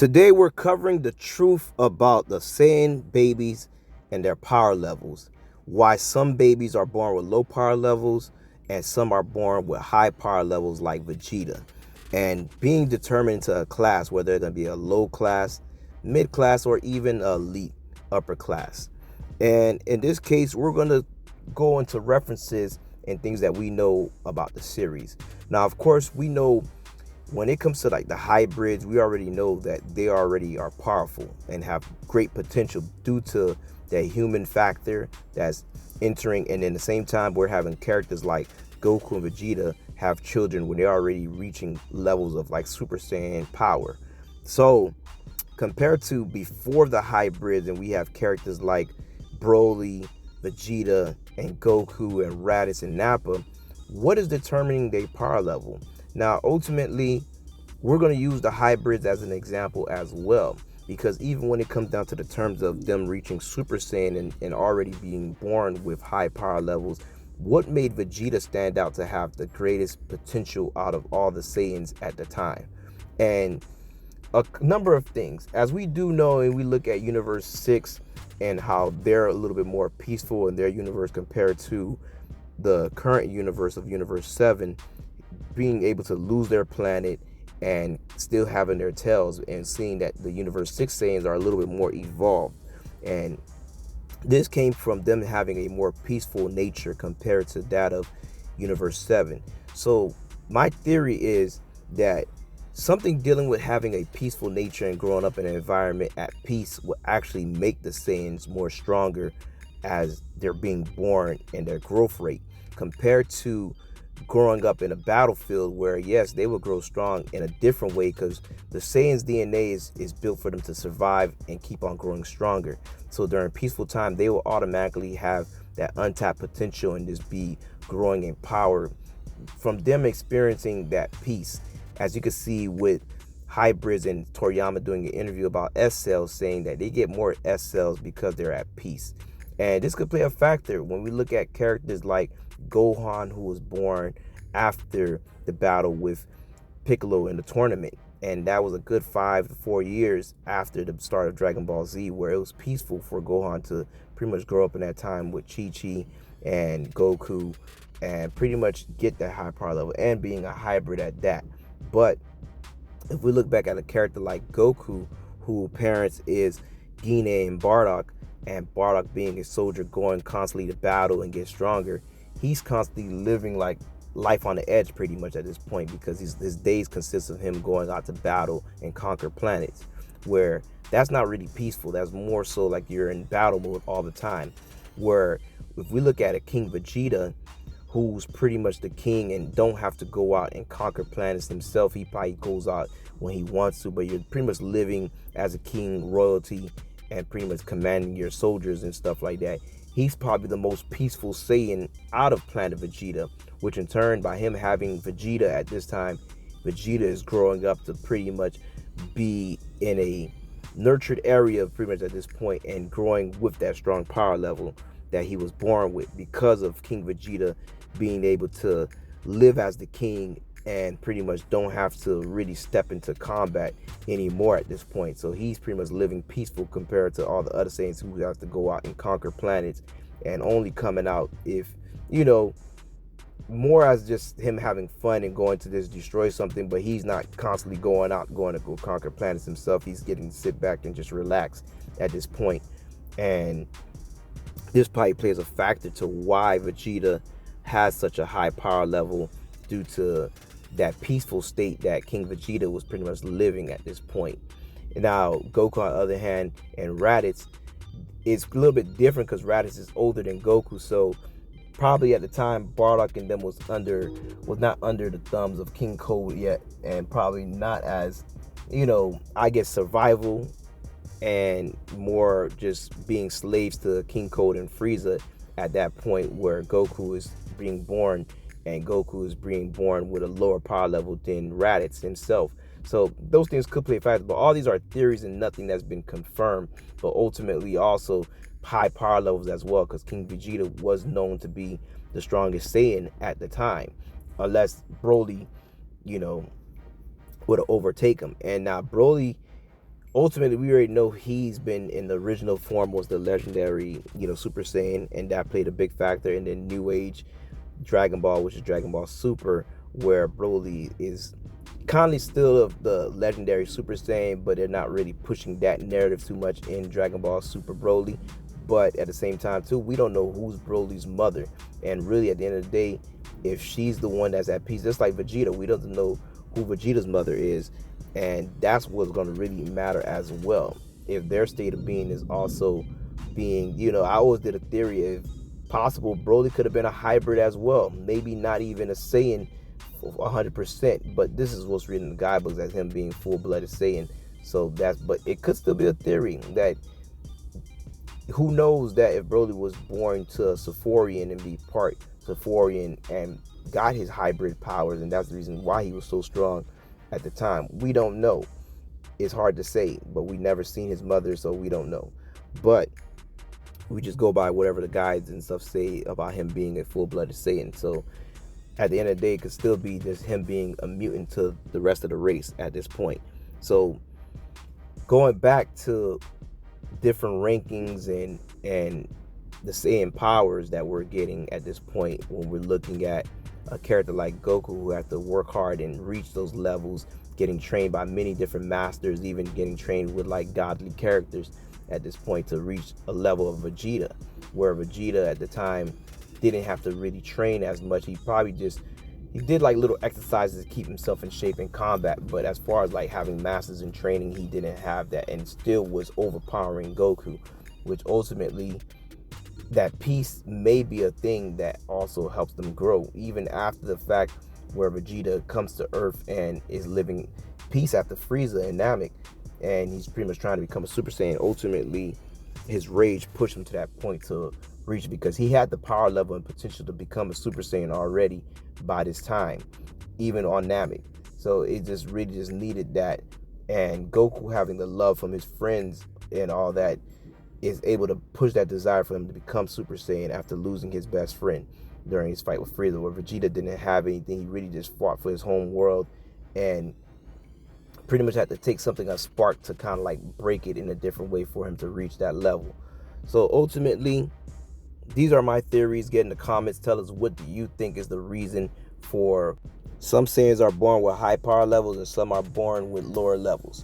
Today we're covering the truth about the Saiyan babies and their power levels. Why some babies are born with low power levels and some are born with high power levels like Vegeta. And being determined to a class, whether they're going to be a low class, mid class, or even elite upper class. And in this case, we're going to go into references and things that we know about the series. Now, of course, we know when it comes to like the hybrids, we already know that they already are powerful and have great potential due to that human factor that's entering. And in the same time, we're having characters like Goku and Vegeta have children when they're already reaching levels of like Super Saiyan power. So compared to before the hybrids, and we have characters like Broly, Vegeta, and Goku, and Raditz and Nappa, what is determining their power level? Now, ultimately, we're going to use the hybrids as an example as well, because even when it comes down to the terms of them reaching Super Saiyan and already being born with high power levels, what made Vegeta stand out to have the greatest potential out of all the Saiyans at the time? And a number of things. As we do know, and we look at Universe 6 and how they're a little bit more peaceful in their universe compared to the current universe of Universe 7, being able to lose their planet and still having their tails, and seeing that the Universe 6 Saiyans are a little bit more evolved. And this came from them having a more peaceful nature compared to that of Universe 7. So my theory is that something dealing with having a peaceful nature and growing up in an environment at peace will actually make the Saiyans more stronger as they're being born and their growth rate, compared to growing up in a battlefield where, yes, they will grow strong in a different way, because the Saiyans DNA is built for them to survive and keep on growing stronger. So during peaceful time, they will automatically have that untapped potential and just be growing in power from them experiencing that peace. As you can see with hybrids and Toriyama doing an interview about S cells, saying that they get more S cells because they're at peace. And this could play a factor when we look at characters like Gohan, who was born after the battle with Piccolo in the tournament. And that was a good 5 to 4 years after the start of Dragon Ball Z, where it was peaceful for Gohan to pretty much grow up in that time with Chi-Chi and Goku and pretty much get that high power level and being a hybrid at that. But if we look back at a character like Goku, who parents is Gine and Bardock, and Bardock being a soldier going constantly to battle and get stronger, he's constantly living like life on the edge pretty much at this point, because his days consist of him going out to battle and conquer planets, where that's not really peaceful. That's more so like you're in battle mode all the time. Where if we look at a King Vegeta, who's pretty much the king and don't have to go out and conquer planets himself, he probably goes out when he wants to, but you're pretty much living as a king, royalty, and pretty much commanding your soldiers and stuff like that. He's probably the most peaceful Saiyan out of Planet Vegeta, which in turn, by him having Vegeta at this time, Vegeta is growing up to pretty much be in a nurtured area pretty much at this point, and growing with that strong power level that he was born with, because of King Vegeta being able to live as the king and pretty much don't have to really step into combat anymore at this point. So he's pretty much living peaceful compared to all the other Saiyans who have to go out and conquer planets, and only coming out if, you know, more as just him having fun and going to just destroy something, but he's not constantly going to go conquer planets himself. He's getting to sit back and just relax at this point. And this probably plays a factor to why Vegeta has such a high power level, due to that peaceful state that King Vegeta was pretty much living at this point. Now, Goku, on the other hand, and Raditz, is a little bit different because Raditz is older than Goku. So probably at the time, Bardock and them was not under the thumbs of King Code yet, and probably not as, I guess, survival and more just being slaves to King Code and Frieza at that point, where Goku is being born, and Goku is being born with a lower power level than Raditz himself. So those things could play a factor, but all these are theories and nothing that's been confirmed. But ultimately, also high power levels as well, because King Vegeta was known to be the strongest Saiyan at the time, unless Broly, would overtake him. And now Broly ultimately we already know he's been in the original form was the legendary, Super Saiyan, and that played a big factor in the New Age Dragon Ball, which is Dragon Ball Super, where Broly is kindly still of the legendary Super Saiyan, but they're not really pushing that narrative too much in Dragon Ball Super Broly. But at the same time, too, we don't know who's Broly's mother, and really, at the end of the day, if she's the one that's at peace, just like Vegeta, we don't know who Vegeta's mother is, and that's what's going to really matter as well. If their state of being is also being, I always did a theory if possible Broly could have been a hybrid as well, maybe not even a Saiyan 100%, but this is what's written in the guidebooks as him being full-blooded Saiyan. So but it could still be a theory that who knows that if Broly was born to a Sephorian and be part Sephorian and got his hybrid powers, and that's the reason why he was so strong at the time. We don't know. It's hard to say, but we never seen his mother, so we don't know. But we just go by whatever the guides and stuff say about him being a full-blooded Saiyan. So at the end of the day, it could still be just him being a mutant to the rest of the race at this point. So going back to different rankings and the Saiyan powers that we're getting at this point when we're looking at a character like Goku who has to work hard and reach those levels, getting trained by many different masters, even getting trained with like godly characters at this point to reach a level of Vegeta, where Vegeta at the time didn't have to really train as much. He did like little exercises to keep himself in shape in combat, but as far as like having masters in training, he didn't have that and still was overpowering Goku, which ultimately that peace may be a thing that also helps them grow even after the fact where Vegeta comes to Earth and is living peace after Frieza and Namek, and he's pretty much trying to become a Super Saiyan. Ultimately, his rage pushed him to that point to reach, because he had the power level and potential to become a Super Saiyan already by this time, even on Namek. So it just really just needed that, and Goku having the love from his friends and all that is able to push that desire for him to become Super Saiyan after losing his best friend during his fight with Frieza, where Vegeta didn't have anything. He really just fought for his home world and pretty much had to take something, a spark, to kind of like break it in a different way for him to reach that level. So ultimately, these are my theories. Get in the comments. Tell us, what do you think is the reason for some Saiyans are born with high power levels and some are born with lower levels?